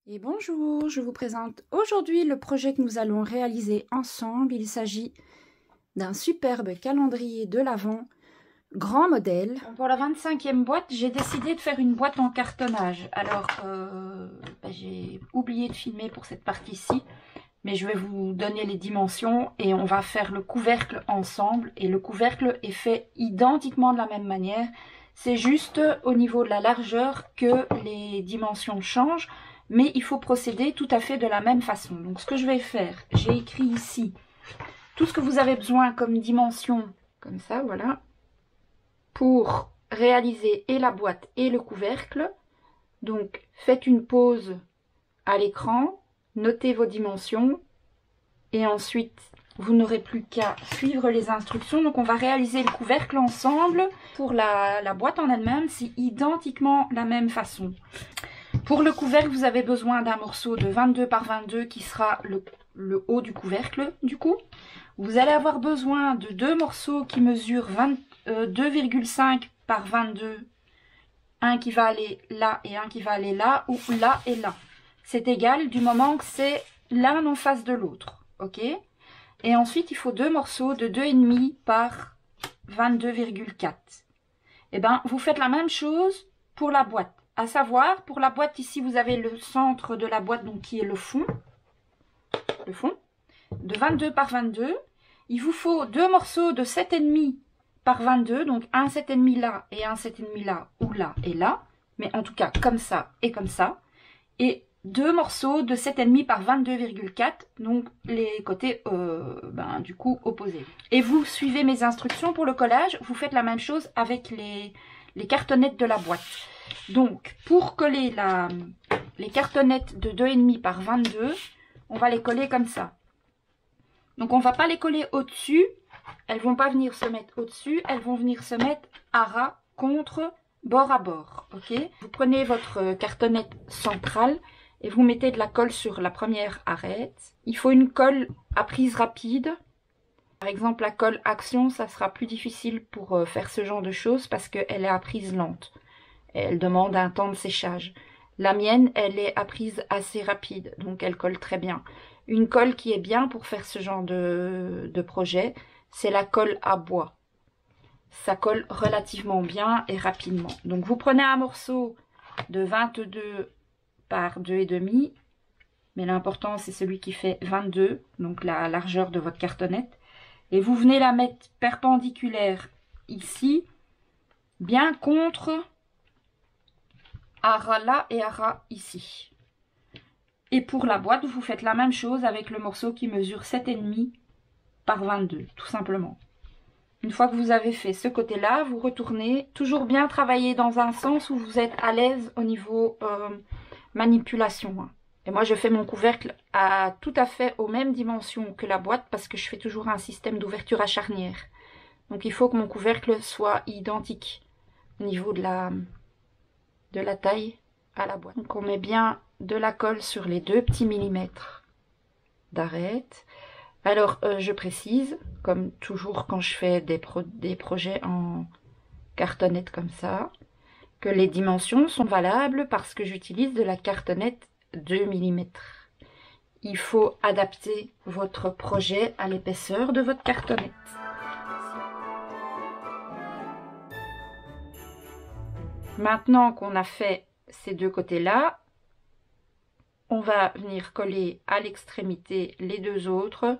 Et bonjour, je vous présente aujourd'hui le projet que nous allons réaliser ensemble. Il s'agit d'un superbe calendrier de l'Avent, grand modèle. Pour la 25e boîte, j'ai décidé de faire une boîte en cartonnage. Alors, j'ai oublié de filmer pour cette partie-ci, mais je vais vous donner les dimensions et on va faire le couvercle ensemble. Et le couvercle est fait identiquement de la même manière. C'est juste au niveau de la largeur que les dimensions changent. Mais il faut procéder tout à fait de la même façon. Donc ce que je vais faire, j'ai écrit ici tout ce que vous avez besoin comme dimension, comme ça, voilà, pour réaliser et la boîte et le couvercle. Donc faites une pause à l'écran, notez vos dimensions et ensuite vous n'aurez plus qu'à suivre les instructions. Donc on va réaliser le couvercle ensemble. Pour la boîte en elle-même, c'est identiquement la même façon. Pour le couvercle, vous avez besoin d'un morceau de 22 par 22 qui sera le haut du couvercle du coup. Vous allez avoir besoin de deux morceaux qui mesurent 2,5 par 22. Un qui va aller là et un qui va aller là, ou là et là. C'est égal du moment que c'est l'un en face de l'autre. Ok? Et ensuite, il faut deux morceaux de 2,5 par 22,4. Et bien, vous faites la même chose pour la boîte. À savoir, pour la boîte, ici, vous avez le centre de la boîte, donc qui est le fond, de 22 par 22. Il vous faut deux morceaux de 7,5 par 22, donc un 7,5 là et un 7,5 là, ou là et là, mais en tout cas comme ça et comme ça. Et deux morceaux de 7,5 par 22,4, donc les côtés du coup opposés. Et vous suivez mes instructions pour le collage, vous faites la même chose avec les cartonnettes de la boîte. Donc, pour coller les cartonnettes de 2,5 par 22, on va les coller comme ça. Donc, on ne va pas les coller au-dessus. Elles ne vont pas venir se mettre au-dessus. Elles vont venir se mettre à ras contre bord à bord. Ok? Vous prenez votre cartonnette centrale et vous mettez de la colle sur la première arête. Il faut une colle à prise rapide. Par exemple, la colle Action, ça sera plus difficile pour faire ce genre de choses parce qu'elle est à prise lente. Elle demande un temps de séchage. La mienne, elle est à prise assez rapide, donc elle colle très bien. Une colle qui est bien pour faire ce genre de projet, c'est la colle à bois. Ça colle relativement bien et rapidement. Donc vous prenez un morceau de 22 par 2,5, mais l'important c'est celui qui fait 22, donc la largeur de votre cartonnette. Et vous venez la mettre perpendiculaire ici, bien contre à ras là et à ras ici. Et pour la boîte, vous faites la même chose avec le morceau qui mesure 7,5 par 22, tout simplement. Une fois que vous avez fait ce côté-là, vous retournez, toujours bien travailler dans un sens où vous êtes à l'aise au niveau manipulation. Et moi, je fais mon couvercle tout à fait aux mêmes dimensions que la boîte parce que je fais toujours un système d'ouverture à charnière. Donc, il faut que mon couvercle soit identique au niveau de la taille à la boîte. Donc on met bien de la colle sur les 2 petits millimètres d'arête. Alors je précise, comme toujours quand je fais des projets en cartonnette comme ça, que les dimensions sont valables parce que j'utilise de la cartonnette 2 mm. Il faut adapter votre projet à l'épaisseur de votre cartonnette. Maintenant qu'on a fait ces deux côtés-là, on va venir coller à l'extrémité les deux autres,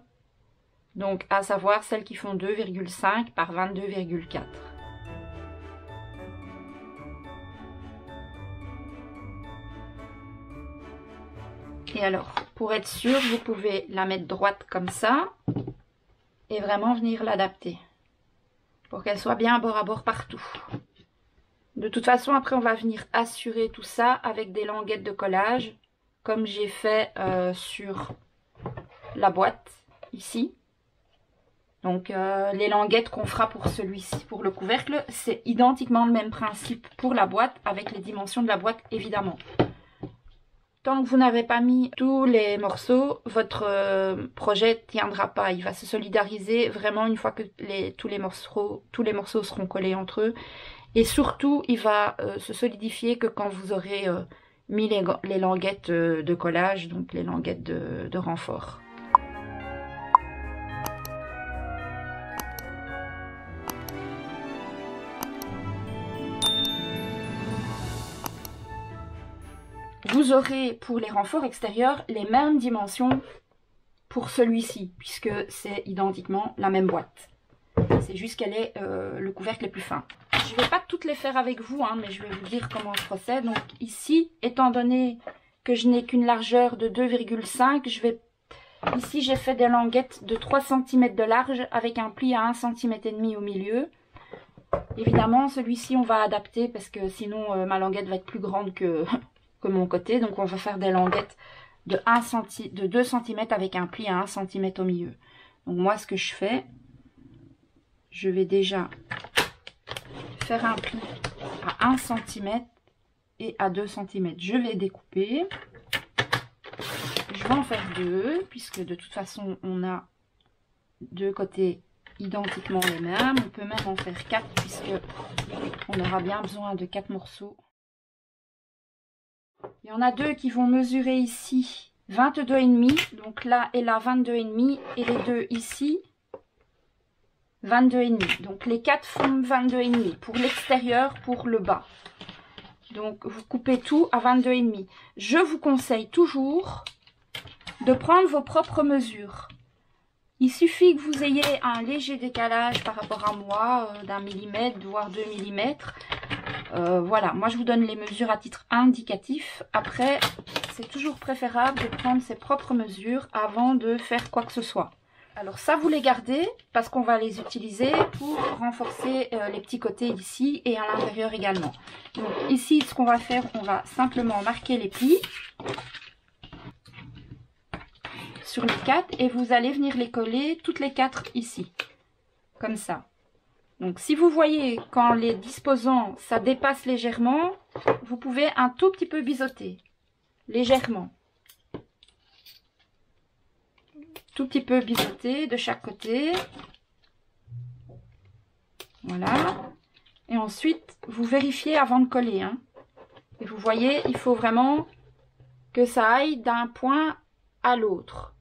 donc à savoir celles qui font 2,5 par 22,4. Et alors, pour être sûr, vous pouvez la mettre droite comme ça et vraiment venir l'adapter pour qu'elle soit bien bord à bord partout. De toute façon, après, on va venir assurer tout ça avec des languettes de collage, comme j'ai fait sur la boîte, ici. Donc, les languettes qu'on fera pour celui-ci, pour le couvercle, c'est identiquement le même principe pour la boîte, avec les dimensions de la boîte, évidemment. Tant que vous n'avez pas mis tous les morceaux, votre projet ne tiendra pas. Il va se solidariser vraiment une fois que tous les morceaux seront collés entre eux. Et surtout, il va se solidifier que quand vous aurez mis les languettes de collage, donc les languettes de renfort. Vous aurez pour les renforts extérieurs les mêmes dimensions pour celui-ci, puisque c'est identiquement la même boîte. C'est juste qu'elle est le couvercle est plus fin. Je ne vais pas toutes les faire avec vous, hein, mais je vais vous dire comment je procède. Donc ici, étant donné que je n'ai qu'une largeur de 2,5, ici j'ai fait des languettes de 3 cm de large avec un pli à 1,5 cm au milieu. Évidemment, celui-ci on va adapter parce que sinon ma languette va être plus grande que mon côté. Donc on va faire des languettes de 2 cm avec un pli à 1 cm au milieu. Donc moi ce que je fais, je vais déjà faire un pli à 1 cm et à 2 cm. Je vais découper. Je vais en faire 2 puisque de toute façon on a deux côtés identiquement les mêmes. On peut même en faire 4 puisque on aura bien besoin de 4 morceaux. Il y en a 2 qui vont mesurer ici 22,5, donc là et là 22,5, et les 2 ici 22,5. Donc les 4 font 22,5 pour l'extérieur, pour le bas. Donc vous coupez tout à 22,5. Je vous conseille toujours de prendre vos propres mesures. Il suffit que vous ayez un léger décalage par rapport à moi, d'un millimètre, voire 2 millimètres. Voilà, moi je vous donne les mesures à titre indicatif. Après, c'est toujours préférable de prendre ses propres mesures avant de faire quoi que ce soit. Alors ça, vous les gardez parce qu'on va les utiliser pour renforcer les petits côtés ici et à l'intérieur également. Donc ici, ce qu'on va faire, on va simplement marquer les plis sur les 4 et vous allez venir les coller toutes les 4 ici, comme ça. Donc si vous voyez qu'en les disposant, ça dépasse légèrement, vous pouvez un tout petit peu biseauter, légèrement. Tout petit peu biseauter de chaque côté. Voilà. Et ensuite, vous vérifiez avant de coller. Hein. Et vous voyez, il faut vraiment que ça aille d'un point à l'autre.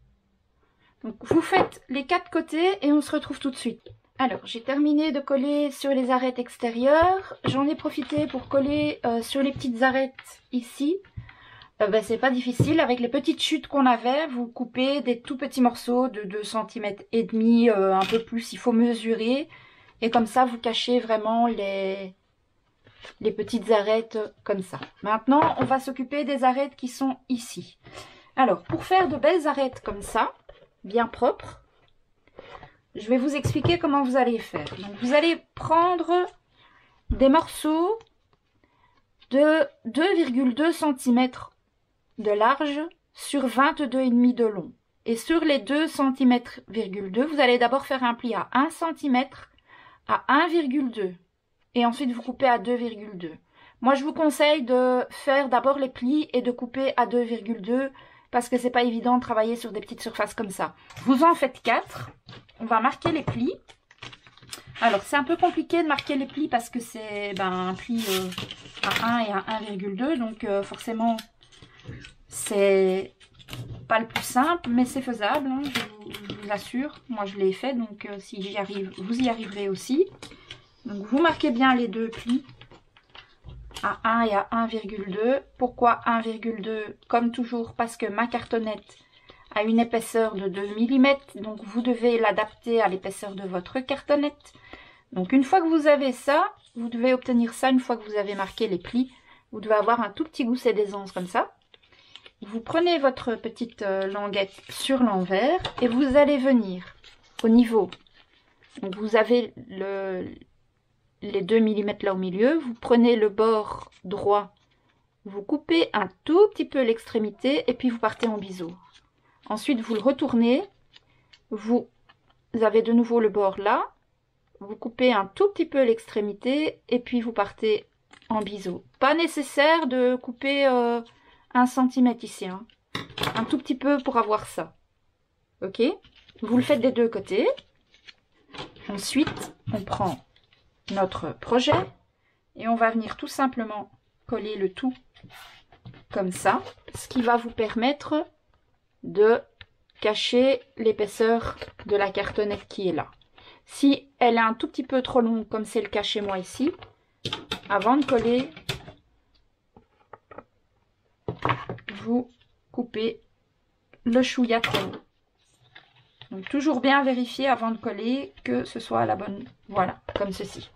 Donc vous faites les 4 côtés et on se retrouve tout de suite. Alors, j'ai terminé de coller sur les arêtes extérieures. J'en ai profité pour coller sur les petites arêtes ici. C'est pas difficile. Avec les petites chutes qu'on avait, vous coupez des tout petits morceaux de 2 cm et demi, un peu plus, il faut mesurer. Et comme ça, vous cachez vraiment les petites arêtes comme ça. Maintenant, on va s'occuper des arêtes qui sont ici. Alors, pour faire de belles arêtes comme ça, bien propres, je vais vous expliquer comment vous allez faire. Donc, vous allez prendre des morceaux de 2,2 cm de large sur 22,5 de long. Et sur les 2 cm, vous allez d'abord faire un pli à 1 cm à 1,2 et ensuite vous coupez à 2,2. Moi, je vous conseille de faire d'abord les plis et de couper à 2,2 parce que c'est pas évident de travailler sur des petites surfaces comme ça. Vous en faites 4. On va marquer les plis. Alors, c'est un peu compliqué de marquer les plis parce que c'est un pli à 1 et à 1,2. Donc, forcément, c'est pas le plus simple, mais c'est faisable, hein, je vous assure. Moi, je l'ai fait, donc si j'y arrive, vous y arriverez aussi. Donc, vous marquez bien les 2 plis à 1 et à 1,2. Pourquoi 1,2? Comme toujours, parce que ma cartonnette a une épaisseur de 2 mm, donc vous devez l'adapter à l'épaisseur de votre cartonnette. Donc une fois que vous avez ça, vous devez obtenir ça une fois que vous avez marqué les plis. Vous devez avoir un tout petit gousset d'aisance comme ça. Vous prenez votre petite languette sur l'envers et vous allez venir au niveau. Donc vous avez les 2 mm là au milieu. Vous prenez le bord droit, vous coupez un tout petit peu l'extrémité et puis vous partez en biseau. Ensuite, vous le retournez, vous avez de nouveau le bord là, vous coupez un tout petit peu l'extrémité et puis vous partez en biseau. Pas nécessaire de couper 1 cm ici, hein. Un tout petit peu pour avoir ça. Ok? Vous le faites des deux côtés. Ensuite, on prend notre projet et on va venir tout simplement coller le tout comme ça, ce qui va vous permettre de cacher l'épaisseur de la cartonnette qui est là. Si elle est un tout petit peu trop longue, comme c'est le cas chez moi ici, avant de coller, vous coupez le chouïa trop long. Donc toujours bien vérifier avant de coller que ce soit à la bonne, voilà, comme ceci.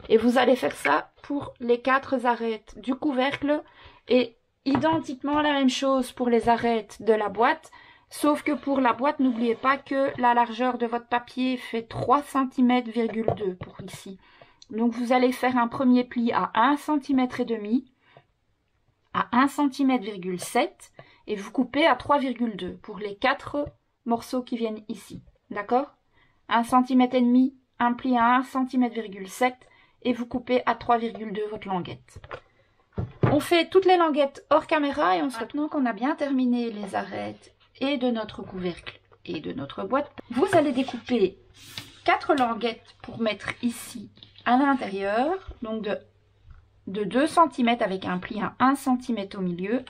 Et vous allez faire ça pour les 4 arêtes du couvercle et identiquement la même chose pour les arêtes de la boîte. Sauf que pour la boîte, n'oubliez pas que la largeur de votre papier fait 3 cm,2 cm pour ici. Donc vous allez faire un premier pli à 1,5 cm, à 1,7 cm et vous coupez à 3,2 cm pour les 4 morceaux qui viennent ici. D'accord? 1,5 cm, un pli à 1,7 cm et vous coupez à 3,2 cm votre languette. On fait toutes les languettes hors caméra et on se retrouve. Maintenant qu'on a bien terminé les arêtes et de notre couvercle et de notre boîte, vous allez découper 4 languettes pour mettre ici à l'intérieur, donc de 2 cm avec un pli à 1 cm au milieu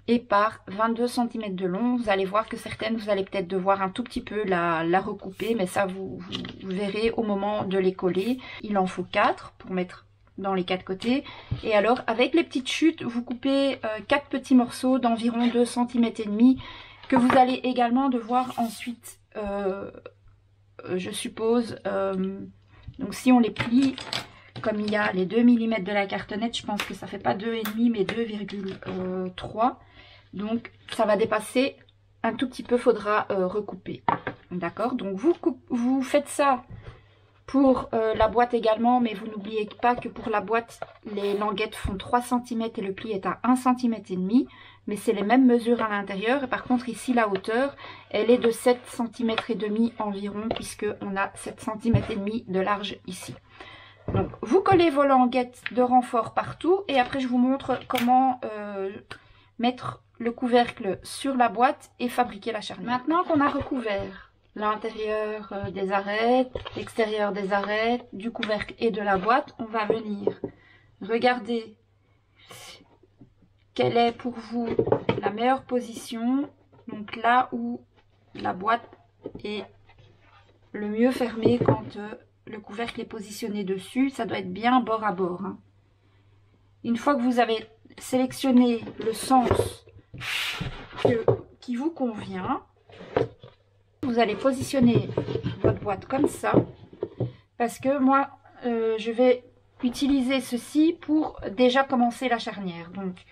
et par 22 cm de long. Vous allez voir que certaines, vous allez peut-être devoir un tout petit peu la recouper, mais ça vous verrez au moment de les coller. Il en faut 4 pour mettre dans les 4 côtés. Et alors avec les petites chutes, vous coupez 4 petits morceaux d'environ 2 cm et demi que vous allez également devoir ensuite, je suppose, donc si on les plie comme il y a les 2 mm de la cartonnette, je pense que ça fait pas 2,5 mais 2,3. Donc ça va dépasser un tout petit peu, faudra recouper. D'accord? Donc vous faites ça pour la boîte également, mais vous n'oubliez pas que pour la boîte, les languettes font 3 cm et le pli est à 1,5 cm. Mais c'est les mêmes mesures à l'intérieur. Et par contre ici la hauteur, elle est de 7 cm et demi environ, puisque on a 7 cm et demi de large ici. Donc vous collez vos languettes de renfort partout et après je vous montre comment mettre le couvercle sur la boîte et fabriquer la charnière. Maintenant qu'on a recouvert l'intérieur des arêtes, l'extérieur des arêtes, du couvercle et de la boîte, on va venir regarder quelle est pour vous la meilleure position. Donc là où la boîte est le mieux fermée quand le couvercle est positionné dessus, ça doit être bien bord à bord. Hein. Une fois que vous avez sélectionné le sens qui vous convient, vous allez positionner votre boîte comme ça, parce que moi, je vais utiliser ceci pour déjà commencer la charnière. Donc,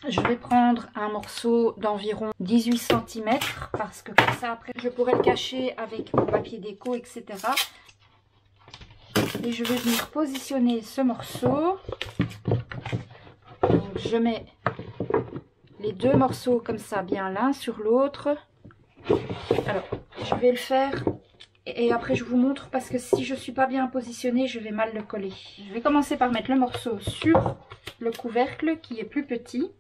je vais prendre un morceau d'environ 18 cm parce que comme ça après je pourrais le cacher avec mon papier déco, etc. Et je vais venir positionner ce morceau. Donc je mets les 2 morceaux comme ça bien l'un sur l'autre. Alors je vais le faire et après je vous montre parce que si je ne suis pas bien positionnée, je vais mal le coller. Je vais commencer par mettre le morceau sur le couvercle qui est plus petit.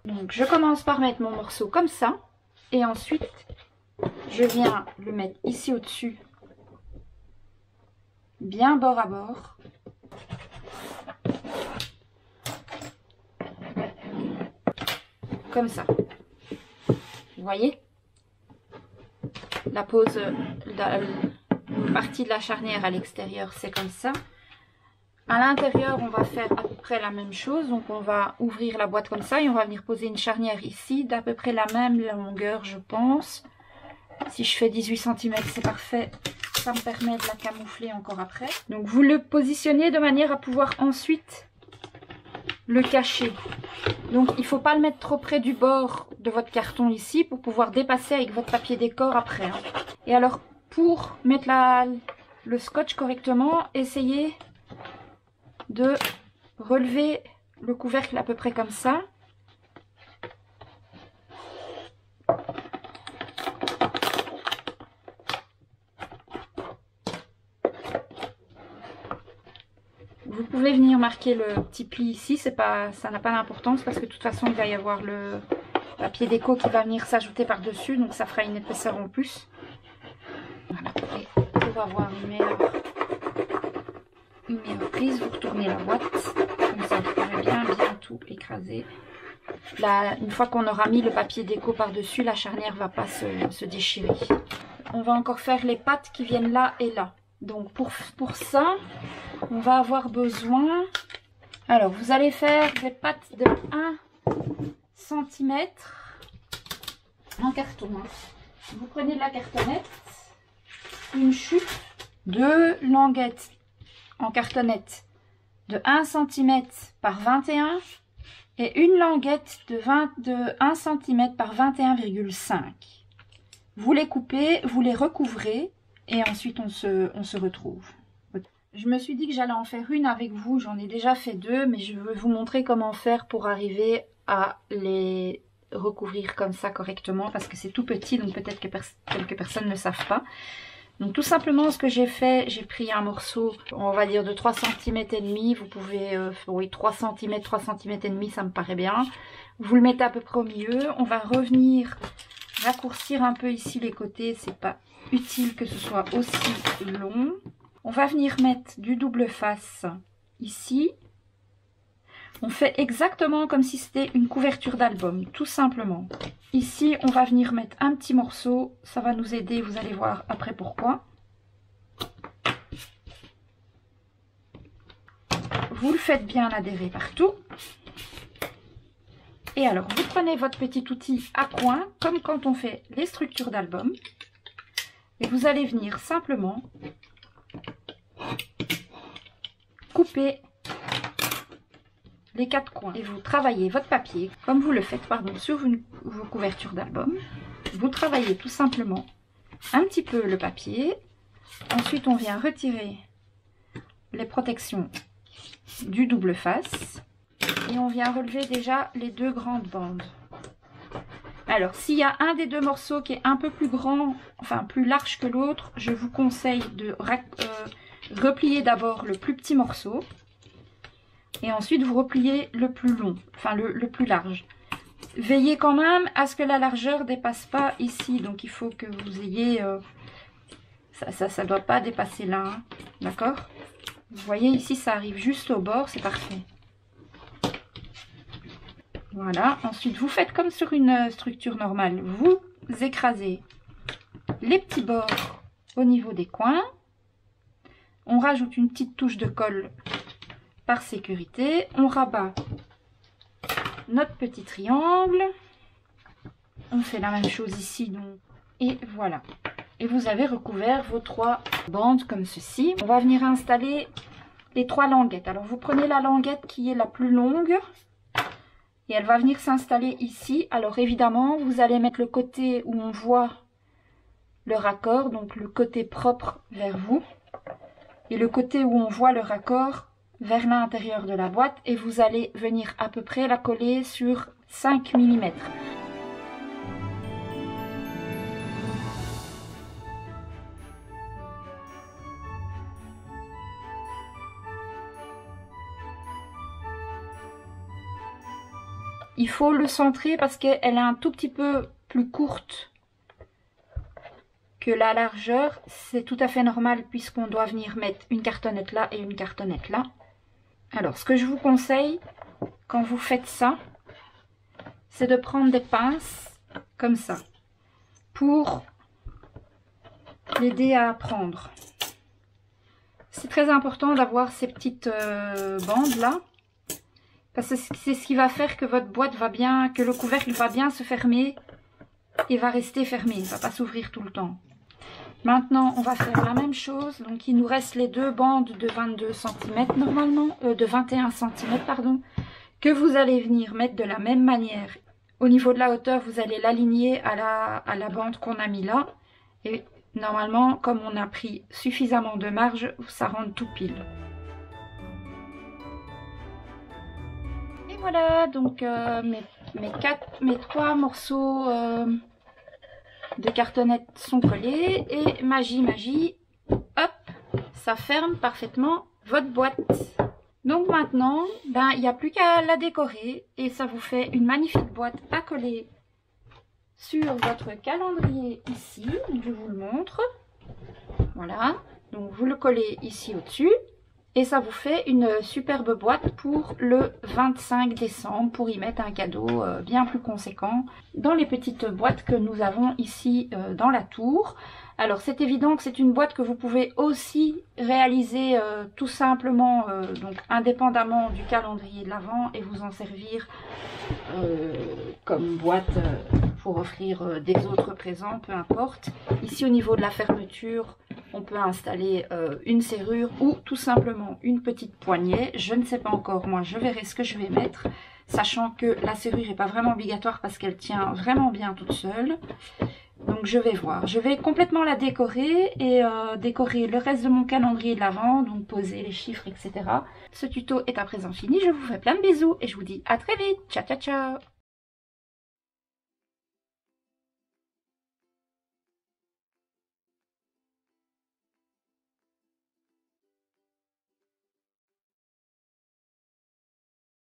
Donc je commence par mettre mon morceau comme ça et ensuite je viens le mettre ici au-dessus, bien bord à bord. Comme ça. Vous voyez? La pose, la partie de la charnière à l'extérieur, c'est comme ça. À l'intérieur, on va faire à peu près la même chose. Donc, on va ouvrir la boîte comme ça et on va venir poser une charnière ici d'à peu près la même longueur, je pense. Si je fais 18 cm, c'est parfait. Ça me permet de la camoufler encore après. Donc, vous le positionnez de manière à pouvoir ensuite le cacher. Donc, il ne faut pas le mettre trop près du bord de votre carton ici pour pouvoir dépasser avec votre papier décor après. Hein. Et alors, pour mettre le scotch correctement, essayez de relever le couvercle à peu près comme ça. Vous pouvez venir marquer le petit pli ici, ça n'a pas d'importance parce que de toute façon il va y avoir le papier déco qui va venir s'ajouter par dessus, donc ça fera une épaisseur en plus. Voilà. Et pour avoir une meilleure prise, vous retournez la boîte, comme ça vous pourrez bien tout écraser. Là, une fois qu'on aura mis le papier déco par-dessus, la charnière ne va pas se déchirer. On va encore faire les pattes qui viennent là et là. Donc pour ça, on va avoir besoin... Alors, vous allez faire des pattes de 1 cm en carton. Vous prenez de la cartonnette, une chute, 2 languettes en cartonnette de 1 cm par 21 et une languette de 1 cm par 21,5. Vous les coupez, vous les recouvrez et ensuite on se retrouve. Je me suis dit que j'allais en faire une avec vous, j'en ai déjà fait 2, mais je veux vous montrer comment faire pour arriver à les recouvrir comme ça correctement parce que c'est tout petit, donc peut-être que quelques personnes ne savent pas. Donc tout simplement ce que j'ai fait, j'ai pris un morceau, on va dire de 3 cm et demi, vous pouvez, oui 3 cm, 3 cm et demi, ça me paraît bien. Vous le mettez à peu près au milieu, on va revenir raccourcir un peu ici les côtés, c'est pas utile que ce soit aussi long. On va venir mettre du double face ici. On fait exactement comme si c'était une couverture d'album, tout simplement. Ici, on va venir mettre un petit morceau. Ça va nous aider, vous allez voir après pourquoi. Vous le faites bien adhérer partout. Et alors, vous prenez votre petit outil à coin, comme quand on fait les structures d'album. Et vous allez venir simplement couper les 4 coins. Et vous travaillez votre papier, comme vous le faites sur vos couvertures d'album. Vous travaillez tout simplement un petit peu le papier. Ensuite, on vient retirer les protections du double face. Et on vient relever déjà les 2 grandes bandes. Alors, s'il y a un des 2 morceaux qui est un peu plus grand, enfin plus large que l'autre, je vous conseille de replier d'abord le plus petit morceau. Et ensuite, vous repliez le plus long, enfin le plus large. Veillez quand même à ce que la largeur ne dépasse pas ici. Donc, il faut que vous ayez... ça ne doit pas dépasser là, hein, d'accord? Vous voyez, ici, ça arrive juste au bord, c'est parfait. Voilà, ensuite vous faites comme sur une structure normale, vous écrasez les petits bords au niveau des coins. On rajoute une petite touche de colle par sécurité. On rabat notre petit triangle. On fait la même chose ici, donc. Et voilà. Et vous avez recouvert vos 3 bandes comme ceci. On va venir installer les 3 languettes. Alors vous prenez la languette qui est la plus longue. Et elle va venir s'installer ici. Alors évidemment, vous allez mettre le côté où on voit le raccord, donc le côté propre vers vous. Et le côté où on voit le raccord vers l'intérieur de la boîte. Et vous allez venir à peu près la coller sur 5 mm. Il faut le centrer parce qu'elle est un tout petit peu plus courte que la largeur. C'est tout à fait normal puisqu'on doit venir mettre une cartonnette là et une cartonnette là. Alors, ce que je vous conseille quand vous faites ça, c'est de prendre des pinces comme ça pour l'aider à prendre. C'est très important d'avoir ces petites bandes là. Parce que c'est ce qui va faire que votre boîte va bien, que le couvercle va bien se fermer et va rester fermé. Il ne va pas s'ouvrir tout le temps. Maintenant, on va faire la même chose. Donc, il nous reste les 2 bandes de 22 cm normalement, de 21 cm, pardon, que vous allez venir mettre de la même manière. Au niveau de la hauteur, vous allez l'aligner à la bande qu'on a mis là. Et normalement, comme on a pris suffisamment de marge, ça rentre tout pile. Voilà, donc mes 3 morceaux de cartonnette sont collés et magie, hop, ça ferme parfaitement votre boîte. Donc maintenant, ben, il n'y a plus qu'à la décorer et ça vous fait une magnifique boîte à coller sur votre calendrier ici. Donc, je vous le montre. Voilà, donc vous le collez ici au-dessus Et ça vous fait une superbe boîte pour le 25 décembre, pour y mettre un cadeau bien plus conséquent dans les petites boîtes que nous avons ici dans la tour. Alors c'est évident que c'est une boîte que vous pouvez aussi réaliser tout simplement, donc indépendamment du calendrier de l'Avent, et vous en servir comme boîte pour offrir des autres présents, peu importe. Ici au niveau de la fermeture, on peut installer une serrure ou tout simplement une petite poignée. Je ne sais pas encore, moi je verrai ce que je vais mettre, sachant que la serrure n'est pas vraiment obligatoire parce qu'elle tient vraiment bien toute seule. Donc je vais voir, je vais complètement la décorer et décorer le reste de mon calendrier de l'Avent, donc poser les chiffres, etc. Ce tuto est à présent fini, je vous fais plein de bisous et je vous dis à très vite, ciao ciao ciao.